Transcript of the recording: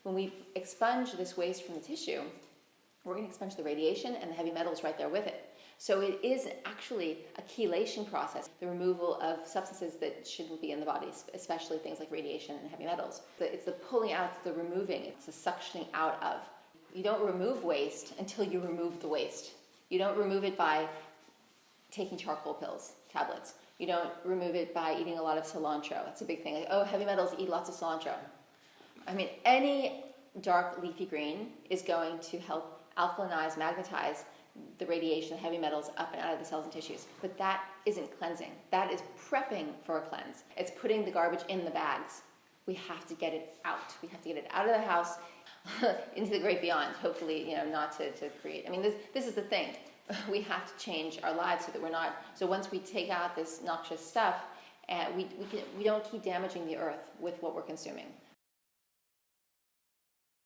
When we expunge this waste from the tissue, we're going to expunge the radiation and the heavy metals right there with it. So it is actually a chelation process, the removal of substances that shouldn't be in the body, especially things like radiation and heavy metals. It's the pulling out, it's the removing, it's the suctioning out of. You don't remove waste until you remove the waste. You don't remove it by taking charcoal tablets. You don't remove it by eating a lot of cilantro. That's a big thing. Like, oh, heavy metals, eat lots of cilantro. I mean, any dark leafy green is going to help alkalinize, magnetize the radiation, the heavy metals up and out of the cells and tissues. But that isn't cleansing. That is prepping for a cleanse. It's putting the garbage in the bags. We have to get it out. We have to get it out of the house into the great beyond, hopefully, not to create. I mean, this is the thing. We have to change our lives so that we're not. So once we take out this noxious stuff, we don't keep damaging the earth with what we're consuming.